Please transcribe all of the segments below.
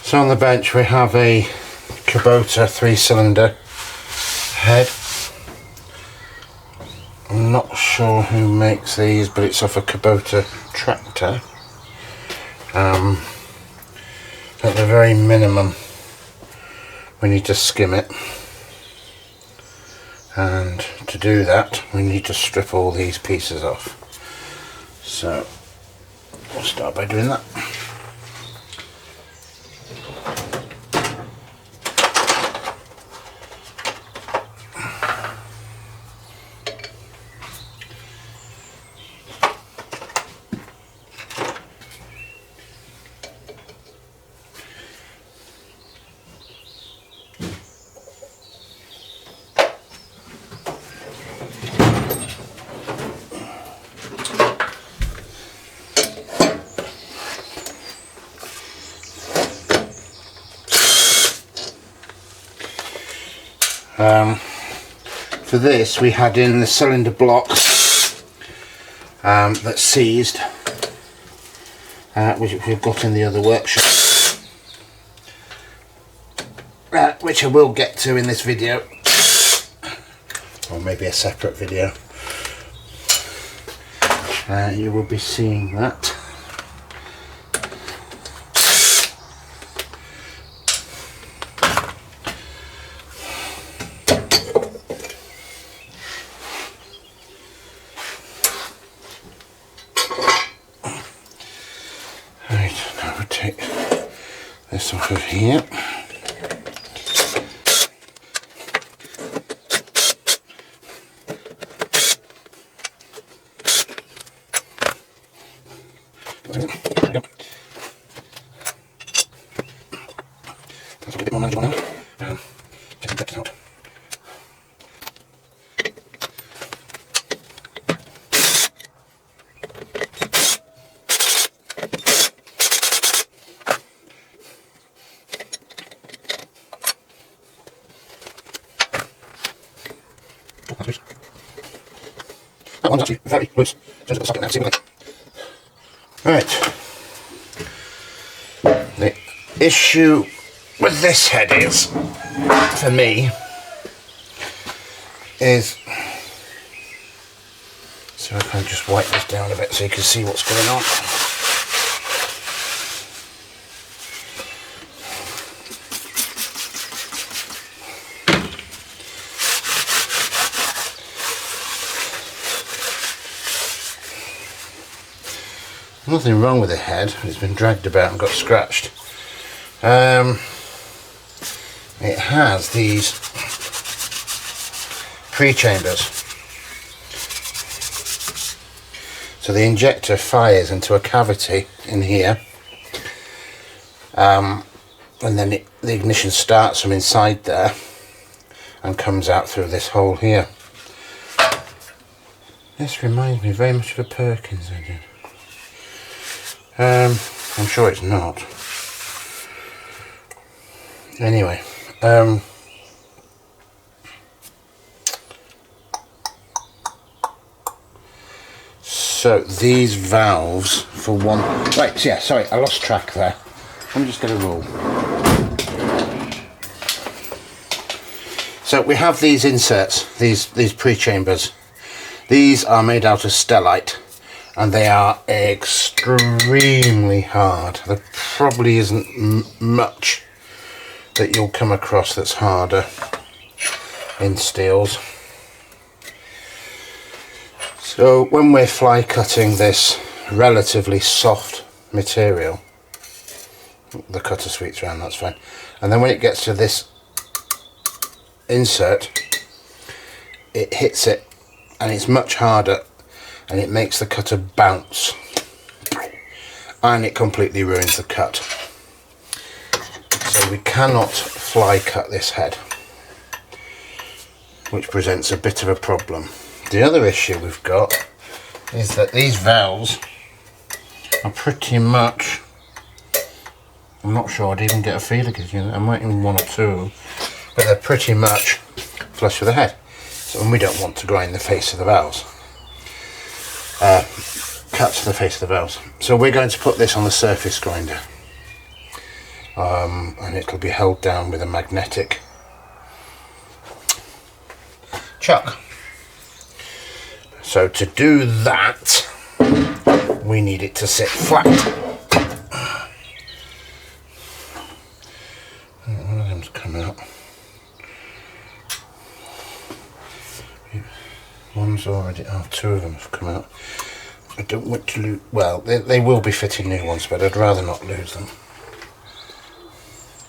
So on the bench we have a Kubota 3-cylinder head. I'm not sure who makes these, but it's off a Kubota Tractor. At the very minimum we need to skim it, and to do that we need to strip all these pieces off. So we'll start by doing that. For this we had in the cylinder blocks that seized, which we've got in the other workshop, which I will get to in this video, or maybe a separate video. You will be seeing that. Take this off of here. That's a bit more manageable now. Take that out. That one's actually very loose. Just got the socket now, see what right. The issue with this head is, for me, is, so if I just wipe this down a bit so you can see what's going on. Nothing wrong with the head, it's been dragged about and got scratched. It has these pre-chambers. So the injector fires into a cavity in here, and then the ignition starts from inside there and comes out through this hole here. This reminds me very much of a Perkins engine. I'm sure it's not. Anyway, so these valves for one, right, yeah, sorry, I lost track there. Let me just get a rule. So we have these inserts, these pre-chambers. These are made out of stellite, and they are extremely hard. There probably isn't much that you'll come across that's harder in steels. So when we're fly cutting this relatively soft material, the cutter sweeps around, that's fine, and then when it gets to this insert, it hits it and it's much harder, and it makes the cutter bounce, and it completely ruins the cut. So we cannot fly cut this head, which presents a bit of a problem. The other issue we've got is that these valves are pretty much, I'm not sure I'd even get a feeler, because I might even one or two, but they're pretty much flush with the head. So, and we don't want to grind the face of the valves. Cut to the face of the valves. So we're going to put this on the surface grinder. and it'll be held down with a magnetic chuck. So to do that, we need it to sit flat. One of them's come out. One's already, two of them have come out. I don't want to lose, well, they will be fitting new ones, but I'd rather not lose them.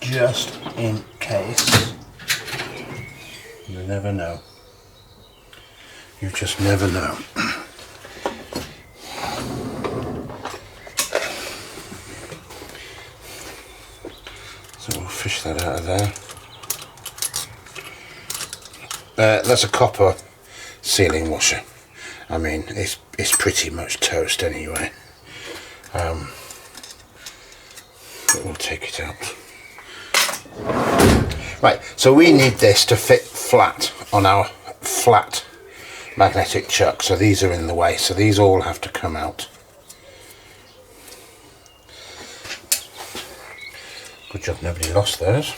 Just in case. You never know. You just never know. So we'll fish that out of there. That's a copper sealing washer. I mean, it's pretty much toast anyway. But we'll take it out. Right, so we need this to fit flat on our flat magnetic chuck. So these are in the way, so these all have to come out. Good job nobody lost those.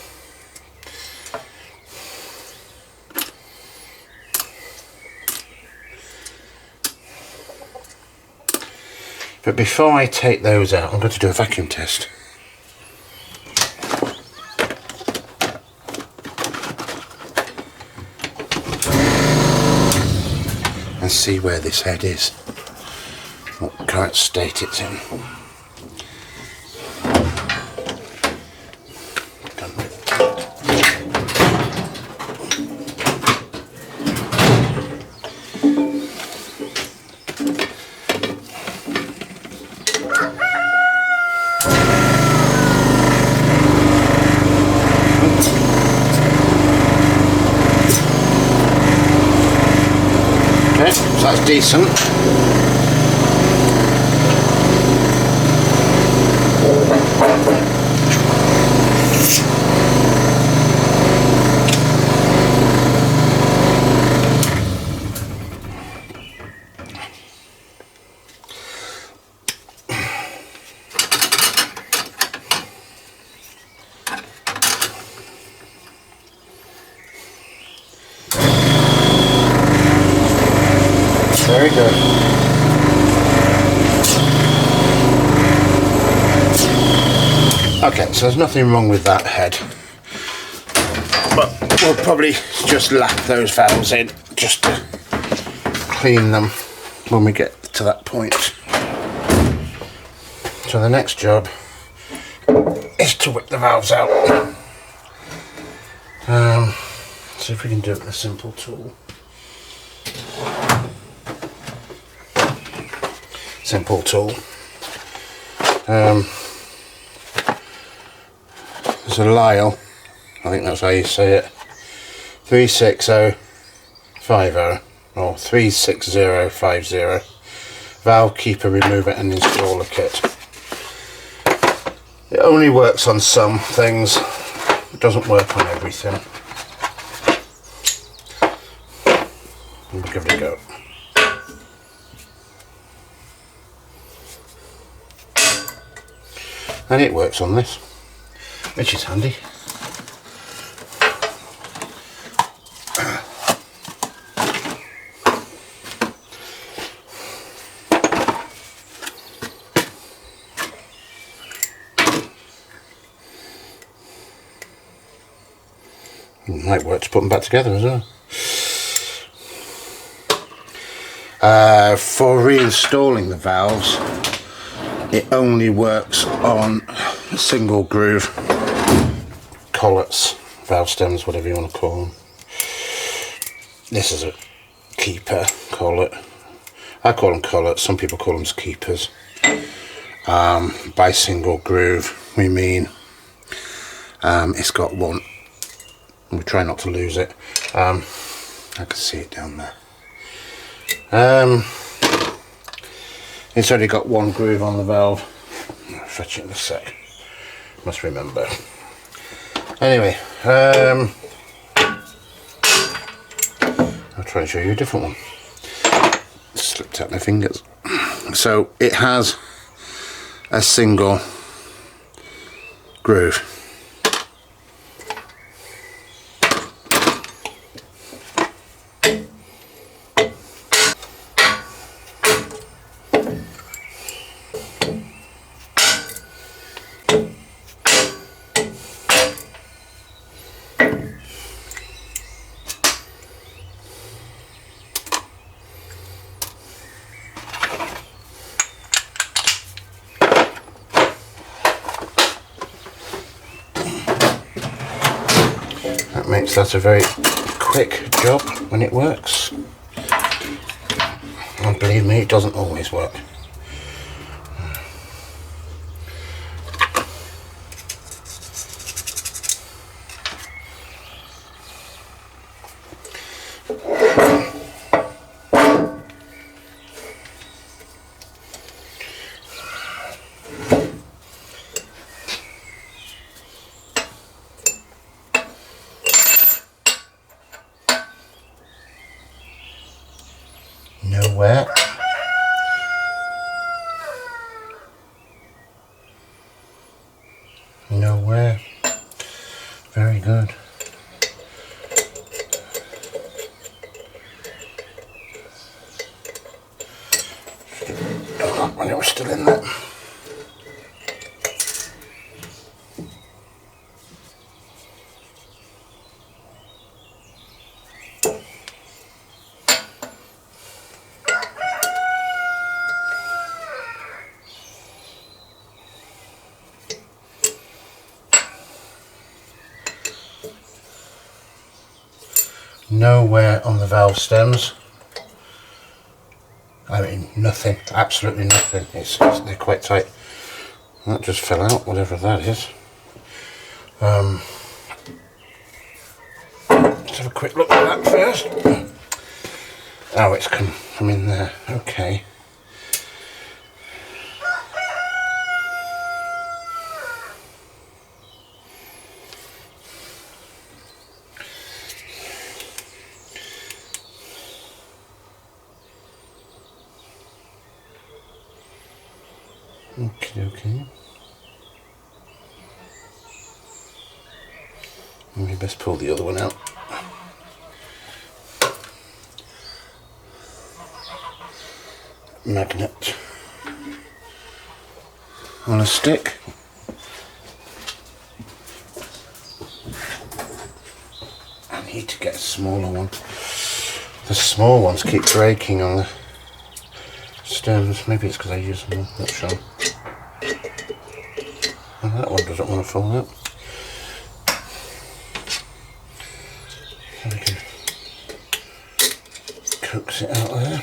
But before I take those out, I'm going to do a vacuum test. And see where this head is, what current state it's in. So that's decent. Very good. Okay, so there's nothing wrong with that head, but we'll probably just lap those valves in just to clean them when we get to that point. So the next job is to whip the valves out. See if we can do it with a simple tool. Simple tool. There's a Lyle, I think that's how you say it, 36050 or 36050 valve keeper remover and installer kit. It only works on some things, it doesn't work on everything. We'll give it a go. And it works on this, which is handy. It might work to put them back together as well. For reinstalling the valves, it only works on single groove collets, valve stems, whatever you want to call them. This is a keeper collet. I call them collets, some people call them keepers. By single groove we mean it's got one, we try not to lose it. I can see it down there. It's only got one groove on the valve. I'll fetch it in a sec. Must remember. Anyway, I'll try and show you a different one. Slipped out my fingers. So it has a single groove. That makes that a very quick job when it works. And believe me, it doesn't always work. Nowhere. Nowhere. Very good. When it was still in there. Nowhere on the valve stems. I mean, nothing, absolutely nothing. They're quite tight. That just fell out, whatever that is. Let's have a quick look at that first. Oh, it's come from in there. Okay. Okay. Maybe best pull the other one out. Magnet on a stick. I need to get a smaller one. The small ones keep breaking on the stems. Maybe it's because I use them. I'm not sure. And that one doesn't want to fall out. So we can coax it out there.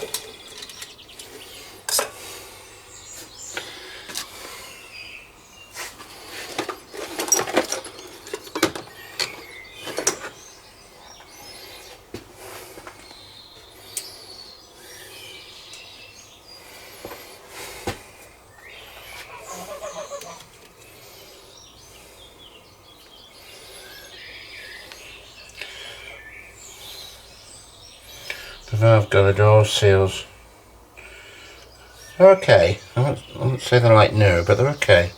The valve guard, the door seals. They're okay. I wouldn't say they're like new, but they're okay.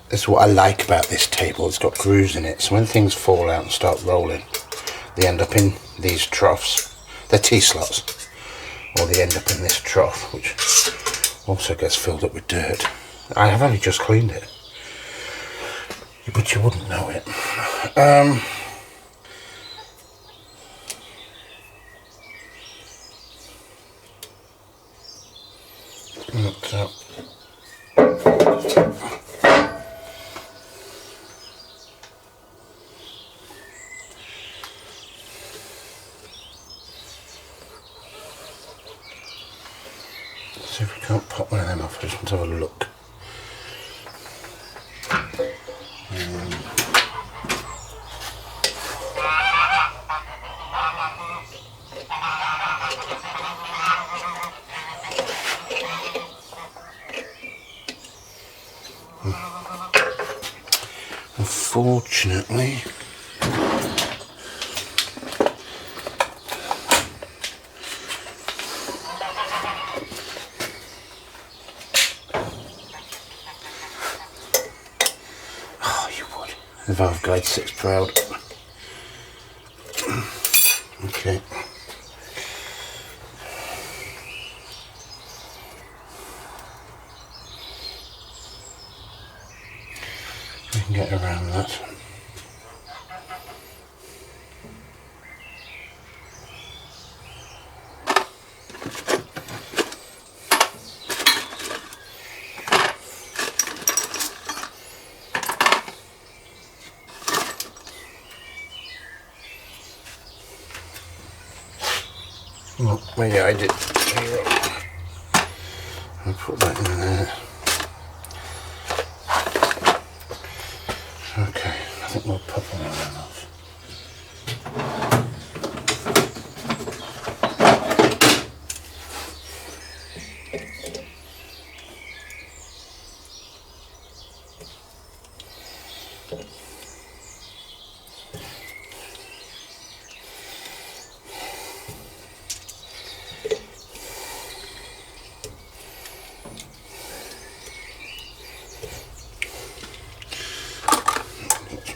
This is what I like about this table. It's got grooves in it, so when things fall out and start rolling, they end up in these troughs. They're T-slots. Or they end up in this trough, which also gets filled up with dirt. I have only just cleaned it, but you wouldn't know it. So. See if we can't pop one of them off. I just want to have a look. Unfortunately, the valve guide sits proud. Okay. We can get around that. Oh, maybe I did. I'll put that in there. Okay, I think we'll pop all that off.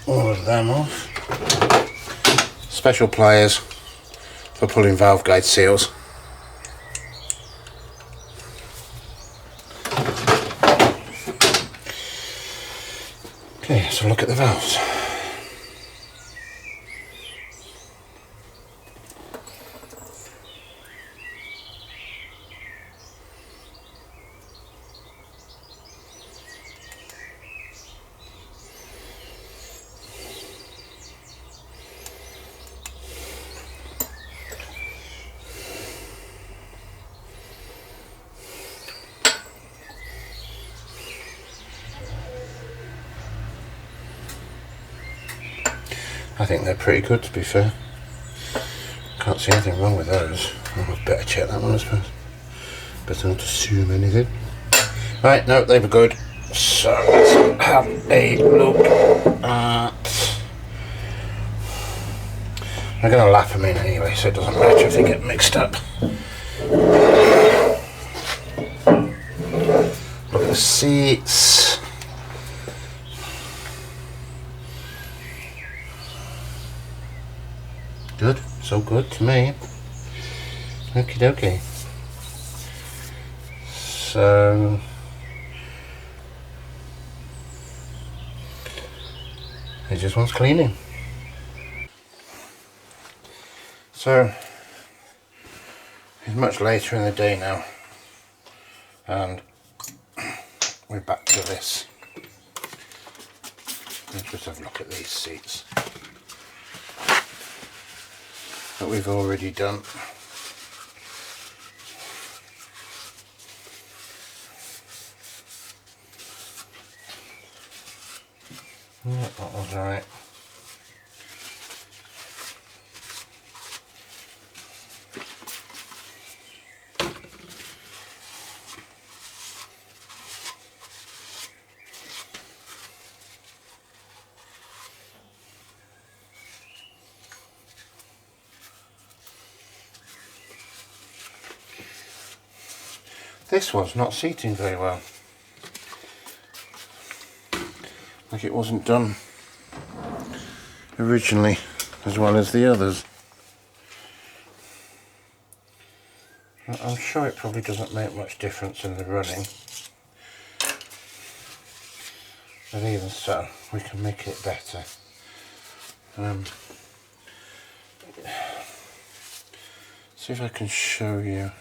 All of them off. Special pliers for pulling valve guide seals. Okay, so look at the valves. I think they're pretty good, to be fair. Can't see anything wrong with those. I'd better check that one, I suppose. Better not assume anything. Right, no, they were good. So let's have a look at... I'm going to lap them in anyway, so it doesn't matter if they get mixed up. Look at the seats. Good, so good to me. Okie dokie. So it just wants cleaning. So it's much later in the day now, and we're back to this. Let's just have a look at these seats that we've already done. Yeah, that was alright. This was not seating very well. Like it wasn't done originally as well as the others. I'm sure it probably doesn't make much difference in the running. But even so, we can make it better. See if I can show you.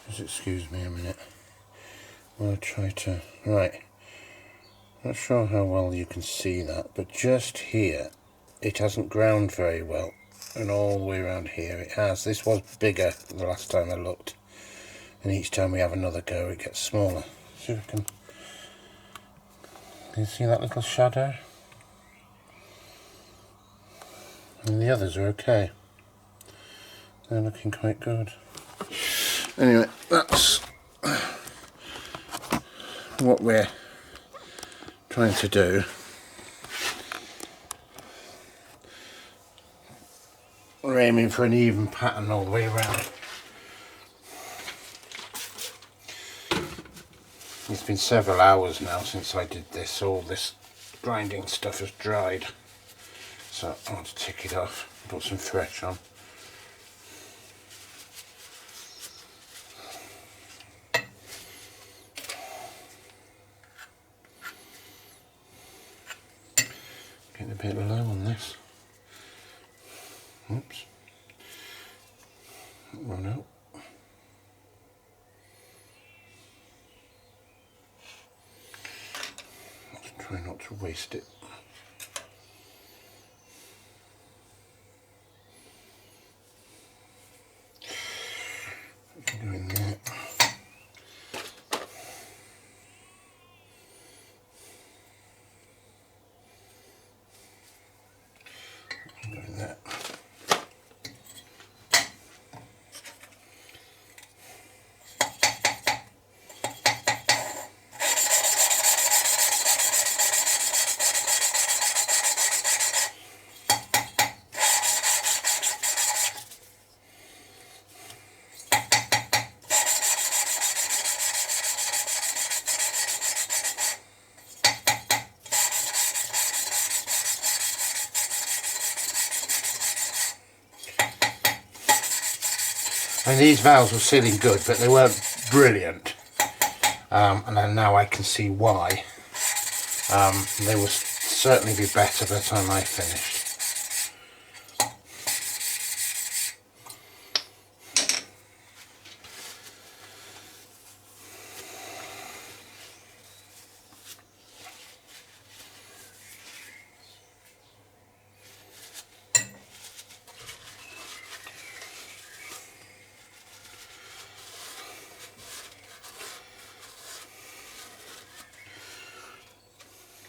Just excuse me a minute. I'll try to... Right. Not sure how well you can see that, but just here it hasn't ground very well, and all the way around here it has. This was bigger the last time I looked, and each time we have another go it gets smaller. See if I can you see that little shadow? And the others are okay. They're looking quite good. Anyway, that's what we're trying to do. We're aiming for an even pattern all the way around. It's been several hours now since I did this. All this grinding stuff has dried, so I want to tick it off, put some fresh on. Getting a bit low on this. Oops. Run out. Try not to waste it. Go in there. Go in there. I mean, these valves were sealing good, but they weren't brilliant, and then now I can see why. They will certainly be better by the time I finished.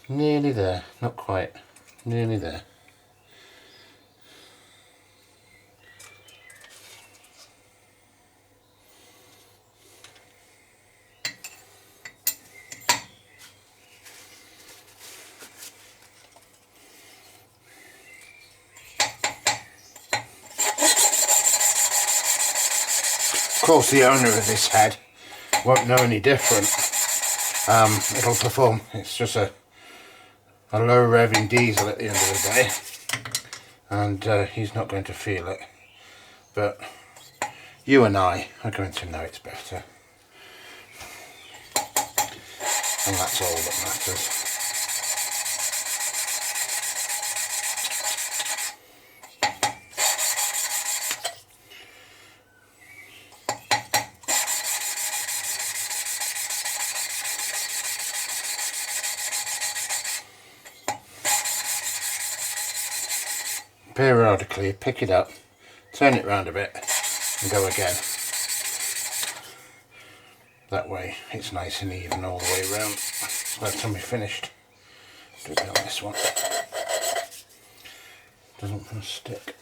Nearly there, not quite, nearly there. Of course, the owner of this head won't know any different. It'll perform, it's just a low revving diesel at the end of the day, and he's not going to feel it, but you and I are going to know it's better, and that's all that matters. Periodically pick it up, turn it round a bit and go again. That way it's nice and even all the way around. By the time we're finished, do it on this one. Doesn't want to stick.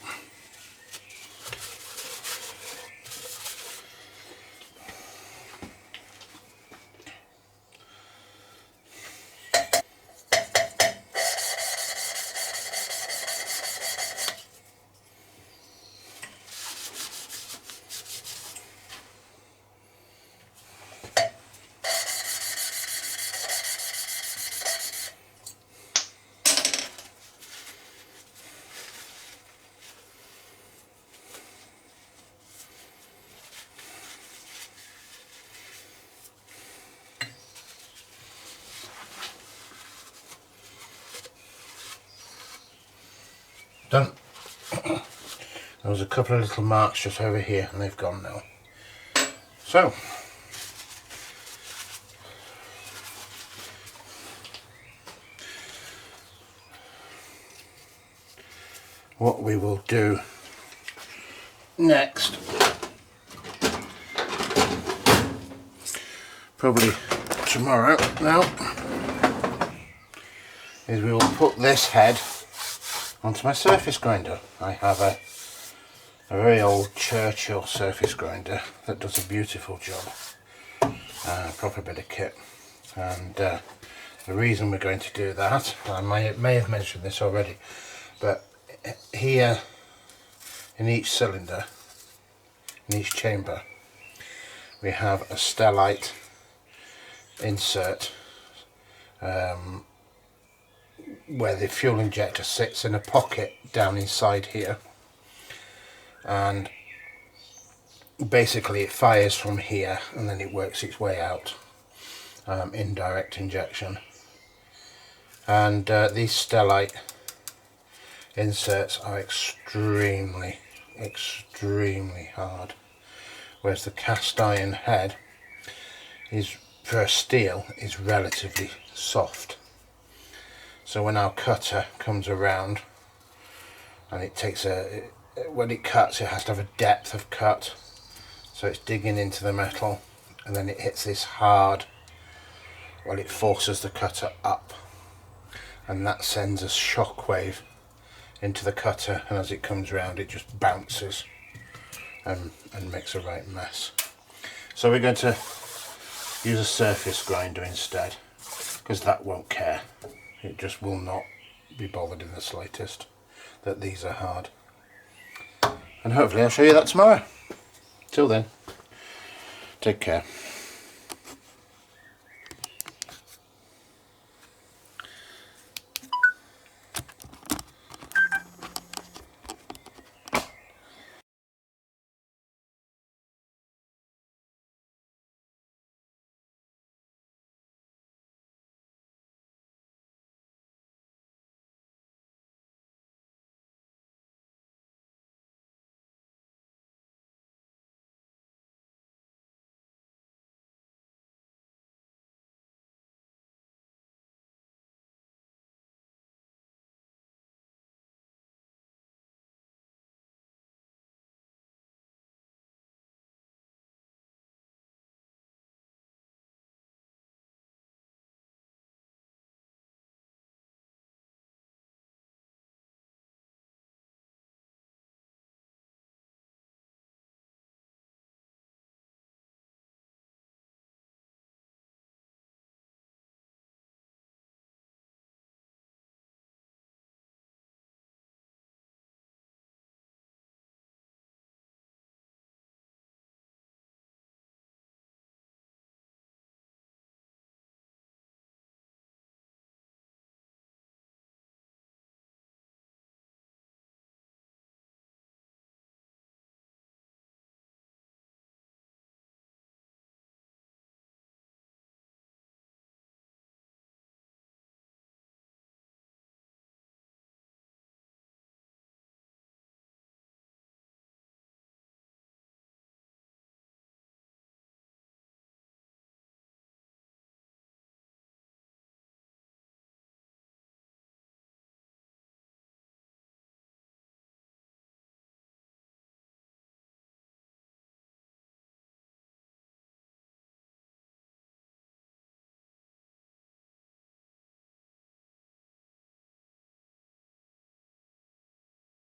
Done. There was a couple of little marks just over here and they've gone now. So, what we will do next, probably tomorrow now, is we will put this head onto my surface grinder. I have a very old Churchill Surface Grinder that does a beautiful job, proper bit of kit, and the reason we're going to do that, I may have mentioned this already, but here in each cylinder, in each chamber, we have a stellite insert where the fuel injector sits in a pocket down inside here, and basically it fires from here and then it works its way out, indirect injection. And these stellite inserts are extremely hard, whereas the cast iron head is, for steel, is relatively soft. So when our cutter comes around and it takes when it cuts, it has to have a depth of cut. So it's digging into the metal and then it hits this hard, well, it forces the cutter up and that sends a shockwave into the cutter, and as it comes round it just bounces and makes a right mess. So we're going to use a surface grinder instead, because that won't care. It just will not be bothered in the slightest that these are hard. And hopefully I'll show you that tomorrow. Till then, take care.